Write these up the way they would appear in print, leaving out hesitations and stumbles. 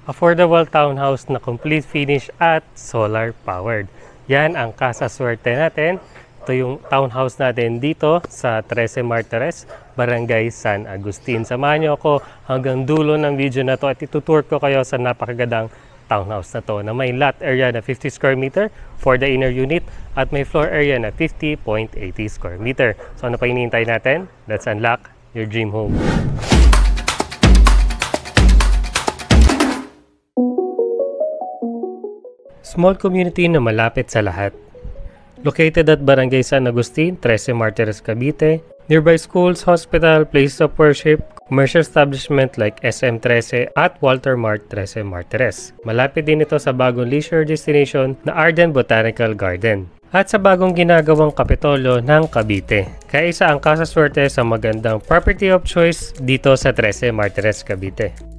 Affordable townhouse na complete finish at solar powered. Yan ang Casa Suerte natin. Ito yung townhouse natin dito sa 13 Martires, Barangay San Agustin. Samahan niyo ako hanggang dulo ng video na to at itutour ko kayo sa napakagandang townhouse na to na may lot area na 50 square meter for the inner unit at may floor area na 50.80 square meter. So ano pa hinihintay natin? Let's unlock your dream home. Small community na malapit sa lahat. Located at Barangay San Agustin, 13 Martires, Cavite. Nearby schools, hospital, places of worship, commercial establishment like SM 13 at Walter Mart 13 Martires. Malapit din ito sa bagong leisure destination na Arden Botanical Garden. At sa bagong ginagawang Kapitolyo ng Cavite. Kaya isa ang Casa Suerte sa magandang property of choice dito sa 13 Martires, Cavite.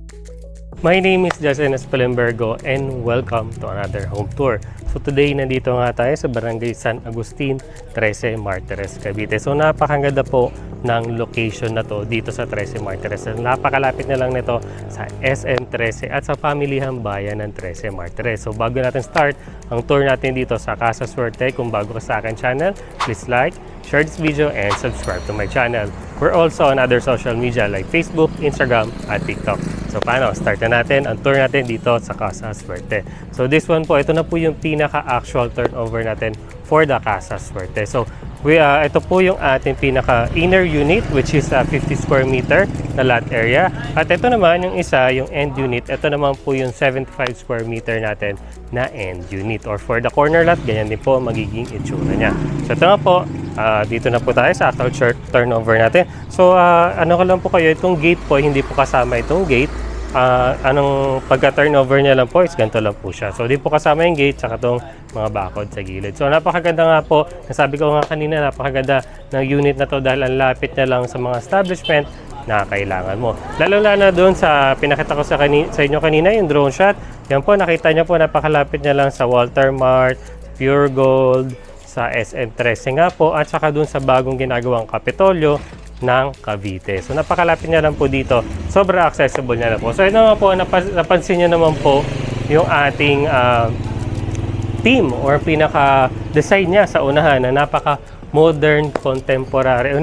My name is Justin Espelenbergo and welcome to another home tour. So today, nandito nga tayo sa Barangay San Agustin, 13 Martires, Cavite. So napakaganda po ng location na to dito sa 13 Martires. Napakalapit na lang nito sa SM 13 at sa pamilihang bayan ng 13 Martires. So bago natin start ang tour natin dito sa Casa Suerte, kung bago ka sa akin channel, please like, share this video, and subscribe to my channel. We're also on other social media like Facebook, Instagram, at TikTok. So paano? Start na natin ang tour natin dito sa Casa Suerte. So this one po, ito na po yung pinaka-actual turnover natin for the Casa Suerte. So ito po yung ating pinaka-inner unit which is 50 square meter na lot area. At ito naman yung isa, yung end unit. Ito naman po yung 75 square meter natin na end unit. Or for the corner lot, ganyan din po magiging itsura niya. So ito na po, dito na po tayo sa actual turnover natin. So ano ka lang po kayo, itong gate po, hindi po kasama itong gate. Anong pagka-turnover niya lang po is ganito lang po siya. So di po kasama yung gate tsaka itong mga bakod sa gilid. So napakaganda nga po, nasabi ko nga kanina, napakaganda ng unit na to dahil ang lapit niya lang sa mga establishment na kailangan mo. Lalo-lalo na doon sa pinakita ko sa inyo kanina, yung drone shot. Yan po, nakita niyo po, napakalapit niya lang sa Walter Mart, Pure Gold, sa SM 13 nga po, at saka doon sa bagong ginagawang Kapitolyo ng Cavite. So napakalapit niya lang po dito. Sobrang accessible niya na po. So ito naman po, napansin niyo naman po yung ating theme or pinaka-design niya sa unahan na napaka-modern, contemporary,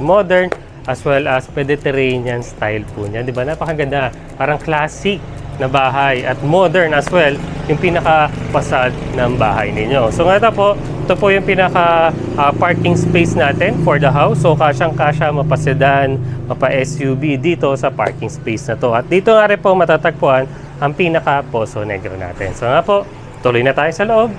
modern as well as Mediterranean style po niya. Diba? Napakaganda. Parang classic na bahay at modern as well yung pinaka-facade ng bahay ninyo. So nga ito po yung pinaka-parking space natin for the house. So kasyang-kasya mapa-sedan, mapa-SUV dito sa parking space na to. At dito nga rin po matatagpuan ang pinaka-Poso Negro natin. So nga po, tuloy na tayo sa loob.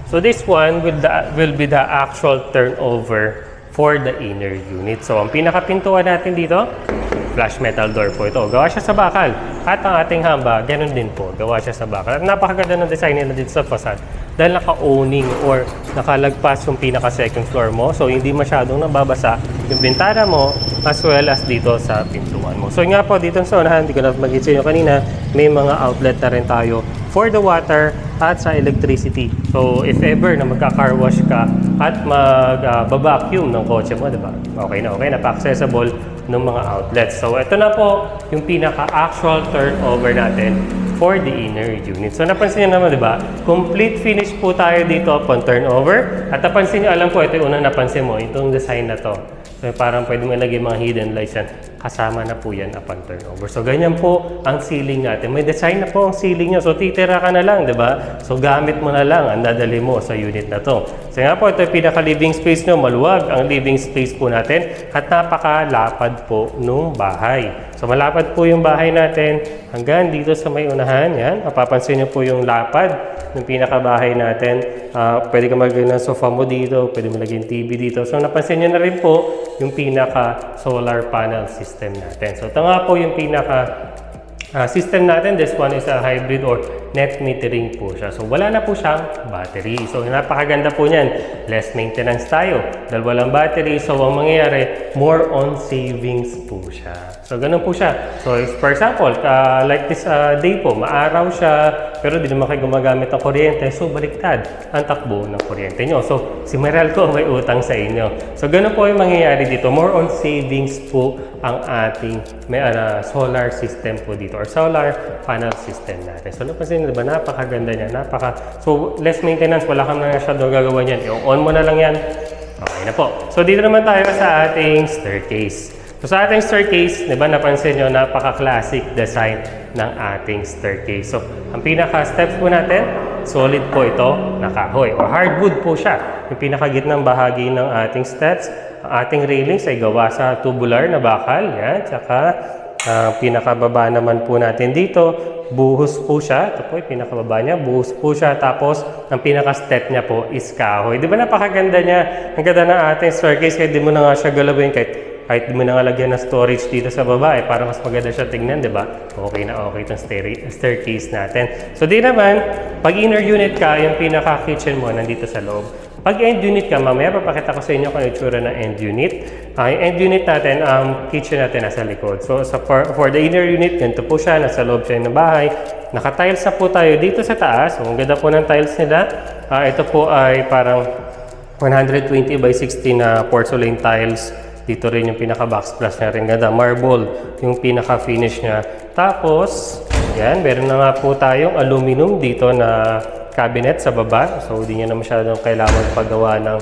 So this one will be the actual turnover for the inner unit. So ang pinaka-pintuan natin dito, flash metal door po ito. Gawa siya sa bakal. At ang ating hamba, ganun din po. Gawa siya sa bakal. At napakaganda ng design nila dito sa facade. Dahil naka-owning or nakalagpas yung pinaka-second floor mo. So, hindi masyadong nababasa yung bintana mo as well as dito sa pintuan mo. So, nga po, dito sa unahan, hindi ko na mag-git sa inyo kanina, may mga outlet na rin tayo for the water at sa electricity. So, if ever na magka-car wash ka at mag-vacuum ng kotse mo, diba? Okay na pa-accessible ng mga outlets. So, ito na po yung pinaka-actual turnover natin for the inner unit. So, napansin nyo naman, di ba? Complete finish po tayo dito upon turnover. At napansin nyo, alam ko, ito yung unang napansin mo, itong design na to. So, parang pwede mo ilagay mga hidden lights yan. Kasama na po yan upon turnover. So, ganyan po ang ceiling natin. May design na po ang ceiling nyo. So, titira ka na lang, di ba? So, gamit mo na lang ang dadali mo sa unit na to. So, nga po, ito yung pinaka-living space nyo. Maluwag ang living space po natin. At napakalapad po nung bahay. So, malapad po yung bahay natin hanggang dito sa may unahan. Yan. Mapapansin nyo po yung lapad ng pinakabahay natin. Pwede ka maglagay ng sofa mo dito. Pwede mo lagyan TV dito. So, napansin nyo na rin po yung pinaka-solar panel system natin. So, ito nga po yung pinaka system natin. This one is a hybrid or net metering po siya. So wala na po siyang battery. So napakaganda po niyan. Less maintenance tayo. Dahil walang battery, so ang mangyayari, more on savings po siya. So ganun po siya. So for example, like this day po, maaraw siya, pero di naman kayo gumagamit ng kuryente. So baliktad ang takbo ng kuryente nyo. So si Meralco may utang sa inyo. So ganun po yung mangyayari dito. More on savings po ang ating solar system po dito or solar panel system natin. So napansin nyo ba, napakaganda niya, so less maintenance, wala kang na masyadong gagawa niyan. I-on mo na lang yan, okay na po. So dito naman tayo sa ating staircase. So sa ating staircase, di ba napansin nyo, napaka-classic design ng ating staircase. So ang pinaka-steps po natin, solid po ito na kahoy or hardwood po siya. Yung pinaka-gitnang bahagi ng ating steps, ang ating railings ay gawa sa tubular na bakal. Yan. Tsaka pinakababa naman po natin dito, buhos po siya. Ito po yung pinakababa niya, buhos po siya. Tapos ang pinaka-step niya po is kahoy. Di ba napakaganda niya? Ang ganda ng ating staircase, kahit di mo na nga siya galawin, kahit di mo na nga lagyan ng storage dito sa baba, para mas maganda siya tingnan, di ba? Okay na okay itong staircase natin. So di naman, pag inner unit ka, yung pinaka-kitchen mo nandito sa loob. Pag end unit ka, mamaya papakita ko sa inyo kung itsura ng end unit. Yung end unit natin, kitchen natin nasa likod. So for the inner unit, ganito po siya, nasa loob siya ng bahay. Naka-tiles na po tayo dito sa taas. So, ang ganda po ng tiles nila. Ito po ay parang 120 by 60 na porcelain tiles. Dito rin yung pinaka-backsplash niya rin. Ganda, marble yung pinaka-finish niya. Tapos, yan, meron na nga po tayong aluminum dito na cabinet sa baba. So, hindi nyo na masyadong kailangan paggawa ng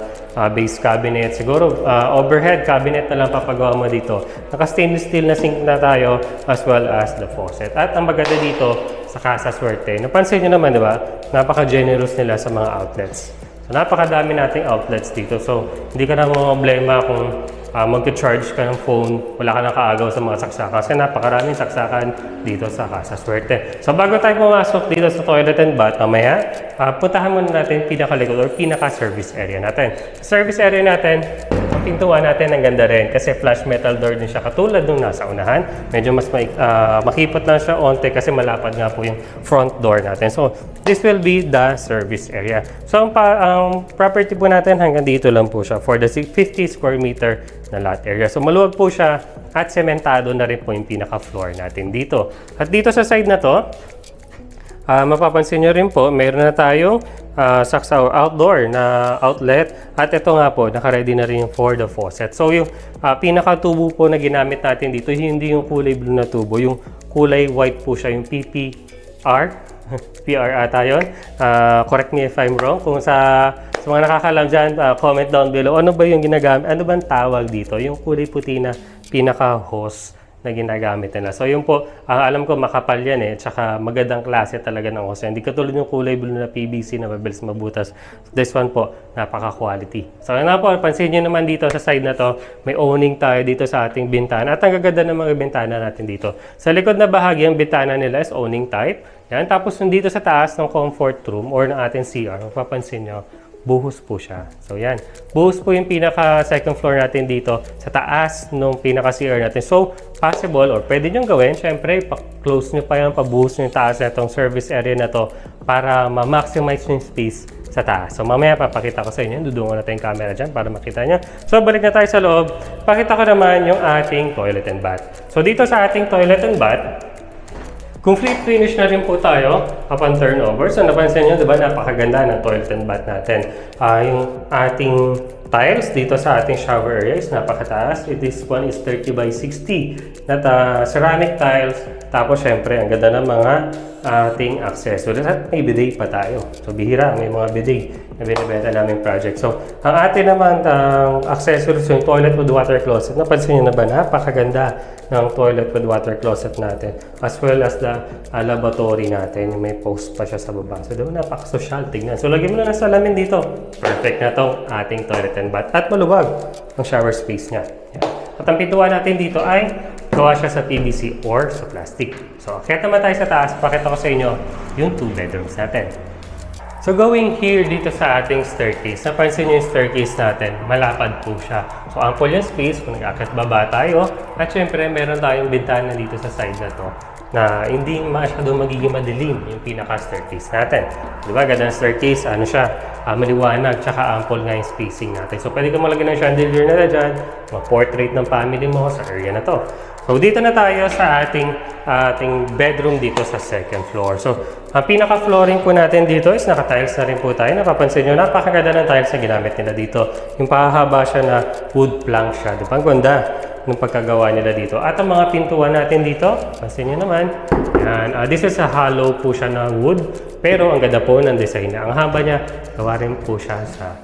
base cabinet. Siguro, overhead cabinet na lang papagawa mo dito. Naka-stainless steel na sink na tayo as well as the faucet. At ang maganda dito sa Casa Suerte, napansin nyo naman, di ba? Napaka-generous nila sa mga outlets. So, napakadami nating outlets dito. So, hindi ka na problema kung mag-charge ka ng phone, wala ka na kaagaw sa mga saksakan. Kasi napakaraming saksakan dito sa Casa Suerte. So bago tayo pumasok dito sa toilet and bath, mamaya, puntahan muna natin pinakalikod or pinaka-service area natin. Sa service area natin, ang pintuan natin ang ganda rin kasi flush metal door din siya katulad nung nasa unahan. Medyo mas makipot lang siya onte kasi malapad nga po yung front door natin. So this will be the service area. So ang property po natin hanggang dito lang po siya for the 50 square meter na lot area. So maluwag po siya at sementado na rin po yung pinaka-floor natin dito. At dito sa side na to, mapapansin nyo rin po, mayroon na tayong saksaw outdoor na outlet. At ito nga po, naka-ready na rin for the faucet. So yung pinaka-tubo po na ginamit natin dito, hindi yung kulay blue na tubo, yung kulay white po siya, yung PPR. PR ata yun. Correct me if I'm wrong. Kung sa mga nakakalam dyan, comment down below. Ano ba yung ginagamit? Ano bang tawag dito? Yung kulay puti na pinaka-hose na ginagamit nila. So yun po, alam ko makapal yan eh. Tsaka magandang klase talaga ng hose. Hindi katulad yung kulay blue na PVC na mabilis mabutas. This one po, napaka-quality. So yun na po, pansin nyo naman dito sa side na to, may awning tayo dito sa ating bintana. At ang gaganda ng mga bintana natin dito. Sa likod na bahagi, ang bintana nila is awning type. Yan. Tapos dito sa taas ng comfort room or ng ating CR, mapapansin nyo, buhos po siya. So yan, buhos po yung pinaka second floor natin dito sa taas nung pinaka CR natin. So possible or pwede nyo gawin, syempre pa-close nyo pa yan, pabuhos nyo yung taas na itong service area na to para ma-maximize yung space sa taas. So mamaya papakita ko sa inyo, dudungan natin yung camera dyan para makita nyo. So balik na tayo sa loob, pakita ko naman yung ating toilet and bath. So dito sa ating toilet and bath, complete finish na rin po tayo upon turnover. So napansin nyo, diba, napakaganda ng toilet and bath natin. Yung ating tiles dito sa ating shower area is napakataas. This one is 30 by 60 na ceramic tiles. Tapos syempre, ang ganda ng mga ating accessories. At may bidet pa tayo. So bihira, may mga bidet na binibenta namin project. So ang atin naman accessories, yung toilet with water closet. Napansin nyo na ba, napakaganda ng toilet with water closet natin. As well as the lavatory natin. May post pa siya sa baba. So diba, napaka-social. Tignan. So lagyan mo na ng salamin dito. Perfect na tong ating toilet and bath. At maluwag ang shower space niya. Yan. At ang pintuan natin dito ay gawa siya sa PVC or sa plastic. So, kaya naman tayo sa taas, pakita ko sa inyo yung 2 bedrooms natin. So, going here dito sa ating staircase, napansin nyo yung staircase natin, malapad po siya. So, ample yung space kung nag-akit baba tayo. At syempre, meron tayong bintana dito sa side na to na hindi masyado magiging madilim yung pinaka-staircase natin. Diba? Ganda ng staircase, ano siya, maliwanag, tsaka ample nga yung spacing natin. So, pwede ka maglagay ng chandelier na dyan, ma-portrait ng family mo sa area na to. So, dito na tayo sa ating bedroom dito sa second floor. So, ang pinaka-flooring po natin dito is naka-tiles na rin po tayo. Napapansin nyo, napakaganda ng tiles na ginamit nila dito. Yung pahahaba siya na wood plank siya. Diba? Ang ganda ng pagkagawa nila dito. At ang mga pintuan natin dito, pansin nyo naman, yan, this is a hollow po siya na wood, pero ang ganda po ng design niya. Ang haba niya, gawa rin po siya sa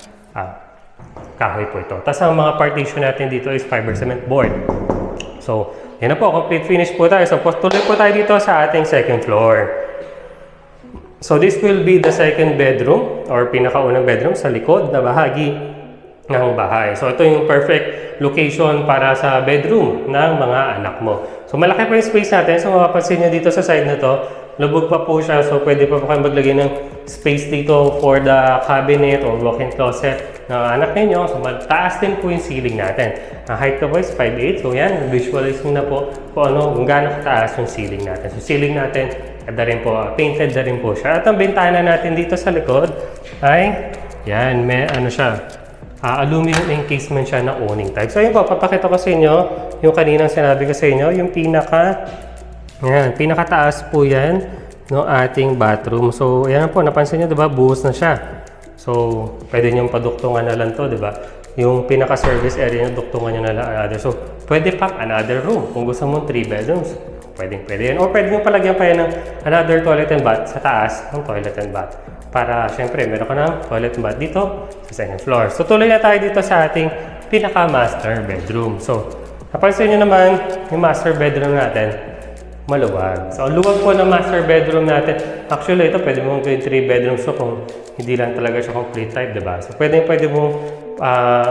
kahoy po ito. Tapos ang mga partition natin dito is fiber cement board. So, yan na po, complete finish po tayo. So, tuloy po tayo dito sa ating second floor. So, this will be the second bedroom or pinakaunang bedroom sa likod na bahagi ng bahay. So, ito yung perfect location para sa bedroom ng mga anak mo. So, malaki pa yung space natin. So, mapapansin nyo dito sa side na to, lubog pa po siya. So, pwede pa po kayo maglagay ng space dito for the cabinet or walk-in closet ng anak ninyo. So, mataas din po yung ceiling natin. Ang height ko po is 5'8". So, yan, visualize nyo na po kung gaano kataas yung ceiling natin. So, ceiling natin, kada rin po, painted na rin po siya. At ang bintana natin dito sa likod ay, yan, may ano siya, aluminum encasement siya na awning type. So, yun po, papakita ko sa inyo yung kaninang sinabi ko sa inyo, yung pinakataas po yan ng ating bathroom. So, yan po, napansin nyo, diba, buhos na siya. So, pwede nyo paduktungan na lang to, diba? Yung pinaka-service area nyo, duktungan nyo na lang another. So, pwede pa another room. Kung gusto mong 3 bedrooms, pwede yan. O pwede nyo palagyan pa yan ng another toilet and bath sa taas ng toilet and bath. Para, syempre, meron ka ng toilet and bath dito sa second floor. So, tuloy na tayo dito sa ating pinaka-master bedroom. So, napansin nyo naman, yung master bedroom natin, maluwag. So, ang luwag po ng master bedroom natin. Actually, ito, pwede mong gawin 3 bedrooms. So, kung hindi lang talaga siya complete type, diba? So, pwede mong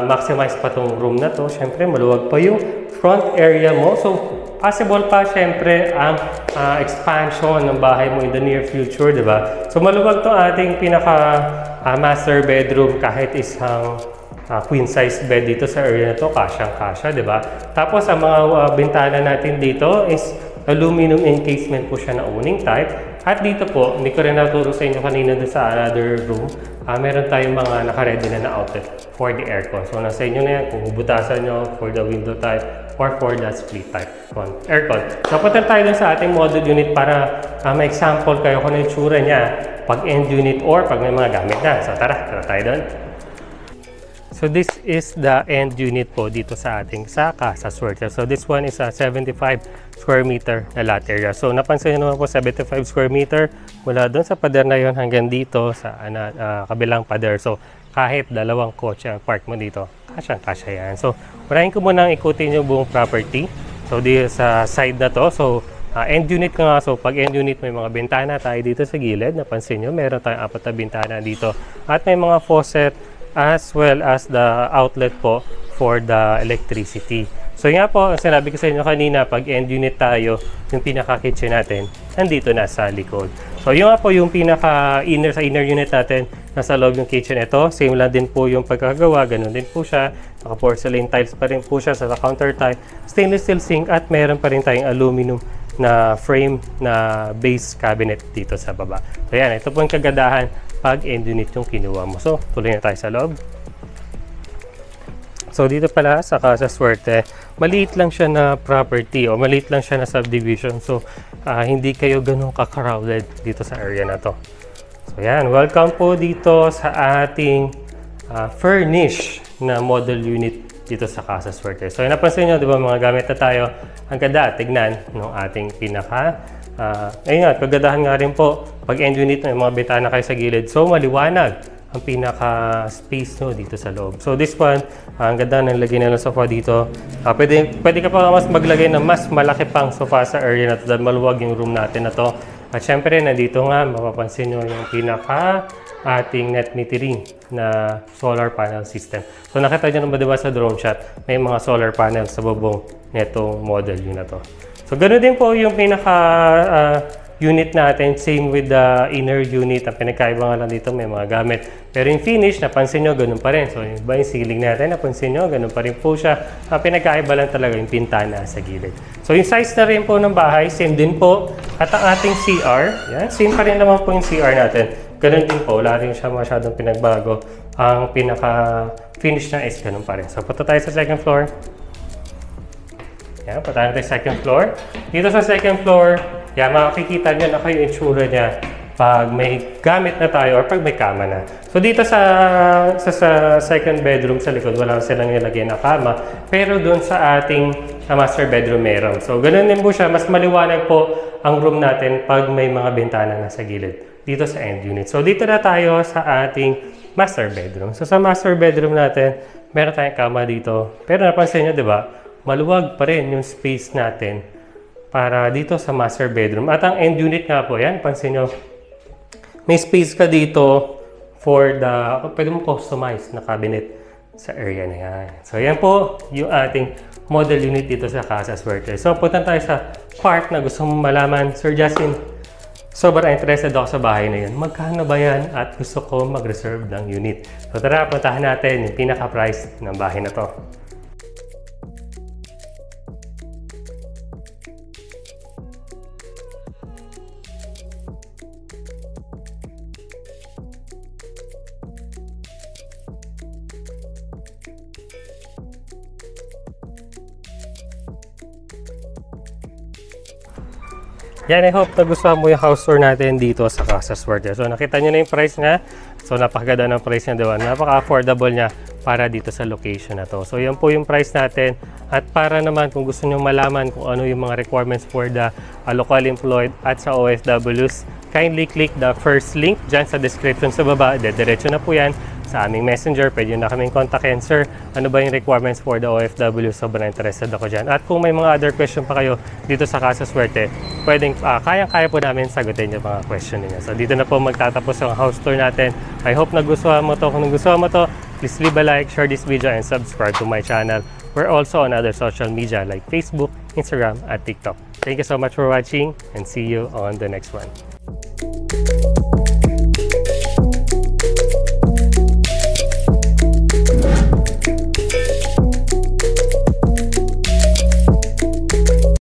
maximize pa tong room na to. Syempre, maluwag pa yung front area mo. So, possible pa, syempre, ang expansion ng bahay mo in the near future, di ba? So, maluwag to ating pinaka-master bedroom kahit isang queen-size bed dito sa area na to, kasyang-kasya, di ba? Tapos, ang mga bintana natin dito is aluminum encasement po siya na awning type. At dito po, hindi ko rin naturo sa inyo kanina doon sa another room, meron tayong mga naka-ready na outlet for the aircon. So, nasa inyo na yan kung bubutasan nyo for the window type or for the split type aircon. So, punta tayo dun sa ating module unit para ma-example kayo kung ano yung tsura niya pag end unit or pag may mga gamit na. So, tara tayo dun. So, this is the end unit po dito sa ating Casa Suerte. So, this one is a 75 square meter na lot area. So, napansin nyo naman po 75 square meter mula doon sa pader na yon hanggang dito sa kabilang pader. So, kahit dalawang kotse ang park mo dito, kasyang-kasya yan. So, unahin ko munang ikutin yung buong property. So, dito sa side na to. So, end unit nga. So, pag end unit may mga bintana tayo dito sa gilid. Napansin nyo, meron tayong 4 na bintana dito. At may mga faucet as well as the outlet po for the electricity. So nga po, ang sinabi ko sa inyo kanina, pag end unit tayo, yung pinaka-kitchen natin, nandito na sa likod. So yun nga po yung pinaka-inner sa inner unit natin, nasa loob yung kitchen ito. Same lang din po yung pagkagawa, ganun din po siya. Naka-porcelain tiles pa rin po siya sa counter tile. Stainless steel sink at meron pa rin tayong aluminum na frame na base cabinet dito sa baba. So yan, ito po yung kagandahan pag end unit yung kinuha mo. So, tuloy na tayo sa loob. So, dito pala sa Casa Suerte, maliit lang siya na property o maliit lang siya na subdivision. So, hindi kayo ganun ka-crowded dito sa area na to. So, yan. Welcome po dito sa ating furnish na model unit dito sa Casa Suerte. So, napansin nyo, di ba, mga gamit na tayo. Ang ganda, tignan ng ating ayun nga, kagandahan nga rin po, pag end unit may mga bintana kayo sa gilid. So, maliwanag ang pinaka-space nyo dito sa loob. So, this one, ang ganda ng lagay na ng sofa dito. Pwede ka pa mas maglagay ng mas malaki pang sofa sa area na to dahil maluwag yung room natin na to. At syempre, nandito nga, mapapansin nyo yung ating net metering na solar panel system. So, nakita nyo naman diba sa drone shot, may mga solar panel sa bubong netong model yun na to. So, ganoon din po yung unit natin, same with the inner unit. Ang pinagkaiba nga lang dito, may mga gamit. Pero yung finish, napansin nyo, ganun pa rin. So, yung iba yung ceiling natin, napansin nyo, ganun pa rin po siya. Ang pinagkaiba lang talaga yung pintana sa gilid. So, yung size na rin po ng bahay, same din po. At ang ating CR, yan, same pa rin naman po yung CR natin. Ganun din po, wala rin siya masyadong pinagbago. Ang pinaka-finish na is ganun pa rin. So, punta tayo sa second floor. Yan, punta tayo sa second floor. Dito sa second floor, yan, makikita nyo na kayo yung itsura niya pag may gamit na tayo or pag may kama na. So dito sa second bedroom sa likod, wala silang nilagay na kama. Pero doon sa ating master bedroom meron. So ganun din po siya. Mas maliwanag po ang room natin pag may mga bintana na sa gilid. Dito sa end unit. So dito na tayo sa ating master bedroom. So sa master bedroom natin, meron tayong kama dito. Pero napansin nyo, di ba? Maluwag pa rin yung space natin para dito sa master bedroom. At ang end unit nga po, yan, pansin nyo, may space ka dito for the, pwede mo customize na cabinet sa area na yan. So, yan po yung ating model unit dito sa Casa Suerte. So, punta tayo sa part na gusto mong malaman. Sir Justin, sobrang interested ako sa bahay na yan. Magkano ba yan? At gusto ko mag-reserve ng unit. So, tara, puntahan natin yung pinaka-price ng bahay na to. Yan, I hope nagustuhan mo yung house tour natin dito sa Casa Suerte. So, nakita nyo na yung price niya. So, napakaganda ng price niya, diba? Napaka-affordable niya para dito sa location na to. So, yan po yung price natin. At para naman kung gusto nyo malaman kung ano yung mga requirements for the local employed at sa OFWs, kindly click the first link dyan sa description sa baba. Diretso na po yan sa aming messenger. Pwede nyo na kaming kontakin. Sir, ano ba yung requirements for the OFW? Sobrang interested ako dyan. At kung may mga other question pa kayo dito sa Casa Suerte, pwedeng, kayang-kaya po namin sagutin yung mga question niyo. So, dito na po magtatapos ang house tour natin. I hope nagustuhan mo to. Kung nagustuhan mo to, please leave a like, share this video, and subscribe to my channel. We're also on other social media like Facebook, Instagram, at TikTok. Thank you so much for watching, and see you on the next one.